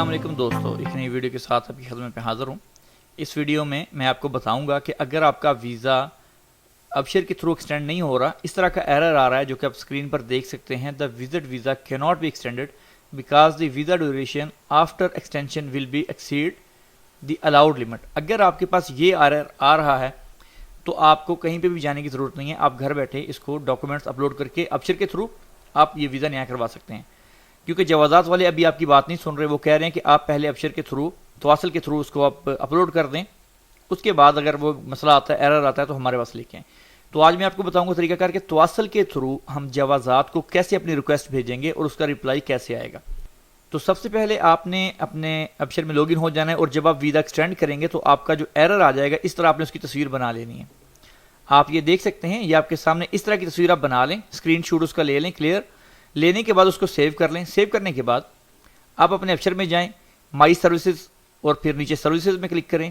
السلام علیکم دوستو، ایک نئی ویڈیو کے ساتھ آپ کی خدمت میں حاضر ہوں۔ اس ویڈیو میں آپ کو بتاؤں گا کہ اگر آپ کا ویزا ابشر کے تھرو ایکسٹینڈ نہیں ہو رہا، اس طرح کا ایرر آ رہا ہے جو کہ آپ اسکرین پر دیکھ سکتے ہیں، the visit visa can not be extended because the visa duration after extension will be exceed the allowed limit. اگر آپ کے پاس یہ ایرر آ رہا ہے تو آپ کو کہیں پہ بھی جانے کی ضرورت نہیں ہے، آپ گھر بیٹھے اس کو ڈاکومنٹس اپلوڈ کر کے ابشر کے تھرو آپ یہ ویزا نیا کروا سکتے ہیں۔ کیونکہ جوازات والے ابھی آپ کی بات نہیں سن رہے، وہ کہہ رہے ہیں کہ آپ پہلے ابشر کے تھرو تواصل کے تھرو اس کو آپ اپلوڈ کر دیں، اس کے بعد اگر وہ مسئلہ آتا ہے، ایرر آتا ہے تو ہمارے پاس لے کے آئیں۔ تو آج میں آپ کو بتاؤں گا طریقہ کار کہ تواصل کے تھرو ہم جوازات کو کیسے اپنی ریکویسٹ بھیجیں گے اور اس کا رپلائی کیسے آئے گا۔ تو سب سے پہلے آپ نے اپنے ابشر میں لاگ ان ہو جانا ہے، اور جب آپ ویزا ایکسٹینڈ کریں گے تو آپ کا جو ایرر آ جائے گا، اس طرح آپ نے اس کی تصویر بنا لینی ہے۔ آپ یہ دیکھ سکتے ہیں، یہ آپ کے سامنے اس طرح کی تصویر آپ بنا لیں، اسکرین شاٹ اس کا لے لیں کلیئر، لینے کے بعد اس کو سیو کر لیں۔ سیو کرنے کے بعد آپ اپنے ابشر میں جائیں، مائی سروسز، اور پھر نیچے سروسز میں کلک کریں۔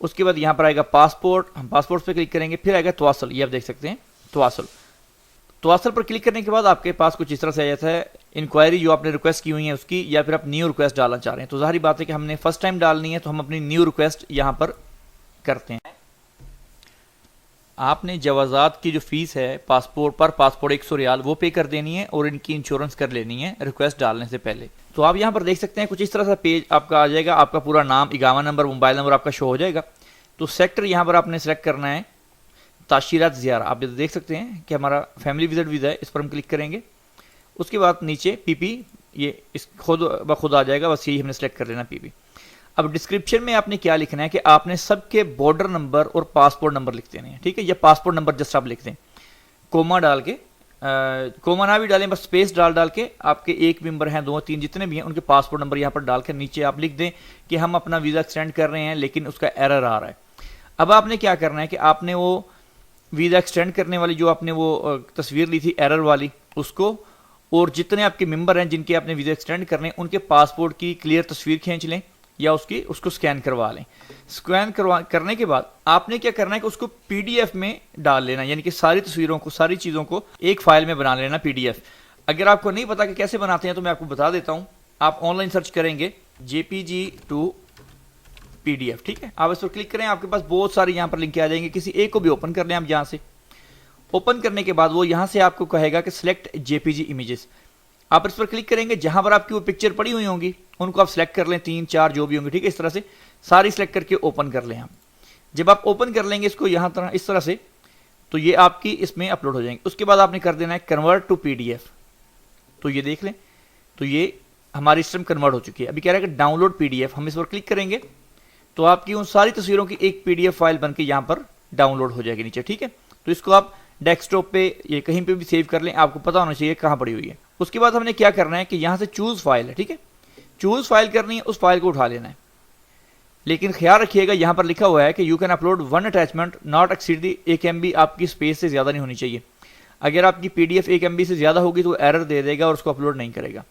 اس کے بعد یہاں پر آئے گا پاسپورٹ، ہم پاسپورٹ پہ کلک کریں گے، پھر آئے گا تواصل، یہ آپ دیکھ سکتے ہیں تواصل پر کلک کرنے کے بعد آپ کے پاس کچھ اس طرح سے آ جاتا ہے انکوائری جو آپ نے ریکویسٹ کی ہوئی ہے اس کی، یا پھر آپ نیو ریکویسٹ ڈالنا چاہ رہے ہیں۔ تو ظاہری بات ہے کہ ہم نے فرسٹ ٹائم ڈالنی ہے، تو ہم اپنی نیو ریکویسٹ یہاں پر کرتے ہیں۔ آپ نے جوازات کی جو فیس ہے پاسپورٹ پر 100 ریال وہ پے کر دینی ہے، اور ان کی انشورنس کر لینی ہے ریکویسٹ ڈالنے سے پہلے۔ تو آپ یہاں پر دیکھ سکتے ہیں کچھ اس طرح سے پیج آپ کا آ جائے گا، آپ کا پورا نام، اقامہ نمبر، موبائل نمبر آپ کا شو ہو جائے گا۔ تو سیکٹر یہاں پر آپ نے سلیکٹ کرنا ہے تاشیرات زیارہ، آپ دیکھ سکتے ہیں کہ ہمارا فیملی وزٹ ویزا ہے، اس پر ہم کلک کریں گے۔ اس کے بعد نیچے پی پی، یہ اس خود بخود آ جائے گا، بس یہی ہم نے سلیکٹ کر لینا پی پی۔ اب ڈسکرپشن میں آپ نے کیا لکھنا ہے کہ آپ نے سب کے بارڈر نمبر اور پاسپورٹ نمبر لکھ دینے ہیں، ٹھیک ہے، یا پاسپورٹ نمبر جسٹ آپ لکھ دیں، کوما ڈال کے، کوما نہ بھی ڈالیں، بس اسپیس ڈال کے آپ کے ایک ممبر ہیں، 2 3 جتنے بھی ہیں ان کے پاسپورٹ نمبر یہاں پر ڈال کر نیچے آپ لکھ دیں کہ ہم اپنا ویزا ایکسٹینڈ کر رہے ہیں لیکن اس کا ایرر آ رہا ہے۔ اب آپ نے کیا کرنا ہے کہ آپ نے وہ ویزا ایکسٹینڈ کرنے والی جو آپ نے وہ تصویر لی تھی ایرر والی، اس کو، اور جتنے آپ کے ممبر ہیں جن کے آپ نے ویزا ایکسٹینڈ کرنے ان کے پاسپورٹ کی کلیئر تصویر کھینچ لیں، یا اس کو سکین کروا لیں۔ سکین کرنے کے بعد آپ نے کیا کرنا ہے کہ اس کو پی ڈی ایف میں ڈال لینا، یعنی کہ ساری تصویروں کو، ساری چیزوں کو ایک فائل میں بنا لینا، پی ڈی ایف۔ اگر آپ کو نہیں پتا کہ کیسے بناتے ہیں تو میں آپ کو بتا دیتا ہوں، آپ آن لائن سرچ کریں گے JPG to PDF، ٹھیک ہے، آپ اس پر کلک کریں، آپ کے پاس بہت ساری یہاں پر لنکیں آ جائیں گے، کسی ایک کو بھی اوپن کر لیں آپ یہاں سے۔ اوپن کرنے کے بعد وہ یہاں سے آپ کو کہے گا کہ سلیکٹ JPG امیجز، آپ اس پر کلک کریں گے، جہاں پر آپ کی وہ پکچر پڑی ہوئی ہوں گی ان کو آپ سلیکٹ کر لیں، 3 4 جو بھی ہوں گے، ٹھیک ہے، اس طرح سے ساری سلیکٹ کر کے اوپن کر لیں آپ۔ جب آپ اوپن کر لیں گے اس کو یہاں اس طرح سے، تو یہ آپ کی اس میں اپلوڈ ہو جائیں گے۔ اس کے بعد آپ نے کر دینا ہے کنورٹ ٹو PDF، تو یہ دیکھ لیں، تو یہ ہماری سسٹم کنورٹ ہو چکی ہے۔ ابھی کہہ رہا ہے کہ ڈاؤن لوڈ PDF، ہم اس پر کلک کریں گے تو آپ کی ان ساری تصویروں کی ایک PDF فائل بن کے یہاں پر ڈاؤن لوڈ ہو جائے گی نیچے، ٹھیک ہے۔ تو اس کو آپ ڈیسک ٹاپ پہ یہ کہیں پہ بھی سیو کر لیں، آپ کو پتا ہونا چاہیے کہاں پڑی ہوئی ہے۔ اس کے بعد ہم نے کیا کرنا ہے کہ یہاں سے چوز فائل ہے، ٹھیک ہے، چوز فائل کرنی ہے، اس فائل کو اٹھا لینا ہے، لیکن خیال رکھیے گا یہاں پر لکھا ہوا ہے کہ you can upload 1 attachment not exceed the 1 MB، آپ کی اسپیس سے زیادہ نہیں ہونی چاہیے۔ اگر آپ کی PDF 1 MB سے زیادہ ہوگی تو ایرر دے دے گا اور اس کو اپلوڈ نہیں کرے گا۔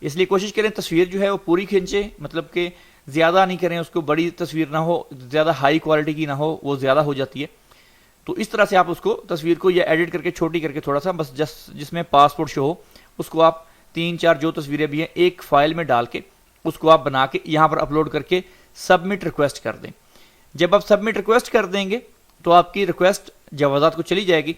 اس لیے کوشش کریں تصویر جو ہے وہ پوری کھینچے، مطلب کہ زیادہ نہیں کریں، اس کو بڑی تصویر نہ ہو، زیادہ ہائی کوالٹی کی نہ ہو، وہ زیادہ ہو جاتی ہے۔ تو اس طرح سے آپ اس کو تصویر کو یا ایڈٹ کر کے چھوٹی کر کے تھوڑا سا، بس جس میں پاسپورٹ شو ہو، اس کو آپ 3 4 جو تصویریں بھی ہیں ایک فائل میں ڈال کے اس کو آپ بنا کے یہاں پر اپلوڈ کر کے سبمٹ ریکویسٹ کر دیں۔ جب آپ سبمٹ ریکویسٹ کر دیں گے تو آپ کی ریکویسٹ جوازات کو چلی جائے گی۔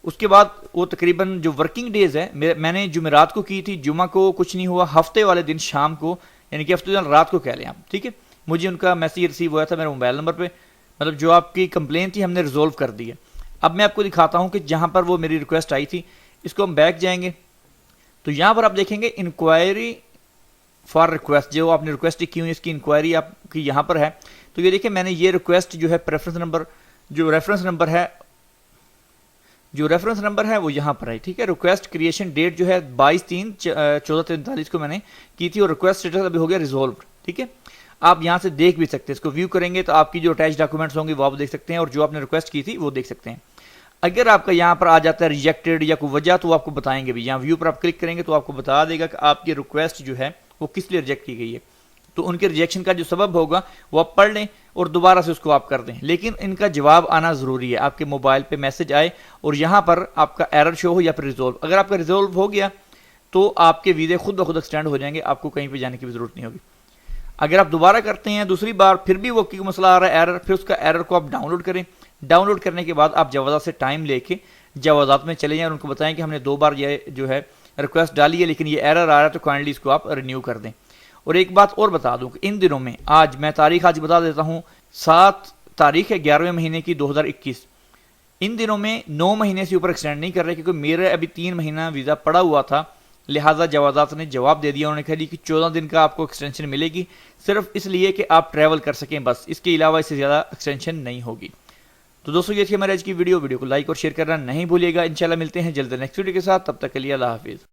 اس کے بعد وہ تقریباً جو ورکنگ ڈیز ہے، میں نے جمعرات کو کی تھی، جمعہ کو کچھ نہیں ہوا، ہفتے والے دن شام کو، یعنی کہ ہفتے دن رات کو کہہ لیں آپ، ٹھیک ہے، مجھے ان کا میسیج ریسیو ہوا تھا میرے موبائل نمبر پہ، مطلب جو آپ کی کمپلین تھی ہم نے ریزولو کر دی ہے۔ اب میں آپ کو دکھاتا ہوں کہ جہاں پر وہ میری ریکویسٹ آئی تھی، اس کو ہم بیک جائیں گے تو یہاں پر آپ دیکھیں گے انکوائری فار ریکویسٹ، جو آپ نے ریکویسٹ کی ہوئی اس کی انکوائری آپ کی یہاں پر ہے۔ تو یہ دیکھیں میں نے یہ ریکویسٹ جو ہے پریفرنس نمبر، جو ریفرنس نمبر ہے وہ یہاں پر ہے، ٹھیک ہے۔ ریکویسٹ کریشن ڈیٹ جو ہے 22/3/1443 کو میں نے کی تھی، اور ریکویسٹ اسٹیٹس ابھی ہو گیا ریزولوڈ، ٹھیک ہے۔ آپ یہاں سے دیکھ بھی سکتے ہیں، اس کو ویو کریں گے تو آپ کی جو اٹیچ ڈاکومنٹس ہوں گے وہ آپ دیکھ سکتے ہیں، اور جو آپ نے ریکویسٹ کی تھی وہ دیکھ سکتے ہیں۔ اگر آپ کا یہاں پر آ جاتا ہے ریجیکٹڈ یا کوئی وجہ تو وہ آپ کو بتائیں گے بھی، یہاں ویو پر آپ کلک کریں گے تو آپ کو بتا دے گا کہ آپ کی ریکویسٹ جو ہے وہ کس لیے ریجیکٹ کی گئی ہے۔ تو ان کے ریجیکشن کا جو سبب ہوگا وہ آپ پڑھ لیں اور دوبارہ سے اس کو آپ کر دیں، لیکن ان کا جواب آنا ضروری ہے، آپ کے موبائل پہ میسج آئے اور یہاں پر آپ کا ایرر شو ہو یا پھر ریزولو۔ اگر آپ کا ریزولو ہو گیا تو آپ کے ویزے خود بخود ایکسٹینڈ ہو جائیں گے، آپ کو کہیں پہ جانے کی بھی ضرورت نہیں ہوگی۔ اگر آپ دوبارہ کرتے ہیں دوسری بار پھر بھی وہ کی مسئلہ آ رہا ہے ایرر، پھر اس کا ایرر کو آپ ڈاؤن لوڈ کریں، ڈاؤن لوڈ کرنے کے بعد آپ جوازات سے ٹائم لے کے جوازات میں چلے جائیں اور ان کو بتائیں کہ ہم نے 2 بار یہ جو ہے ریکویسٹ ڈالی ہے لیکن یہ ایرر آ رہا ہے، تو کائنڈلی اس کو آپ رینیو کر دیں۔ اور ایک بات اور بتا دوں کہ ان دنوں میں میں تاریخ آج بتا دیتا ہوں، 7 تاریخ ہے 11ویں مہینے کی 2021، ان دنوں میں 9 مہینے سے اوپر ایکسٹینڈ نہیں کر رہے کیونکہ میرے ابھی 3 مہینہ ویزا پڑا ہوا تھا، لہٰذا جوازات نے جواب دے دیا، انہوں نے کہا کہ 14 دن کا آپ کو ایکسٹینشن ملے گی، صرف اس لیے کہ آپ ٹریول کر سکیں، بس اس کے علاوہ اس سے زیادہ ایکسٹینشن نہیں ہوگی۔ تو دوستو یہ تھی ہماری آج کی ویڈیو کو لائک اور شیئر کرنا نہیں بھولیے گا، انشاءاللہ ملتے ہیں جلد نیکسٹ ویڈیو کے ساتھ، تب تک کے لیے اللہ حافظ۔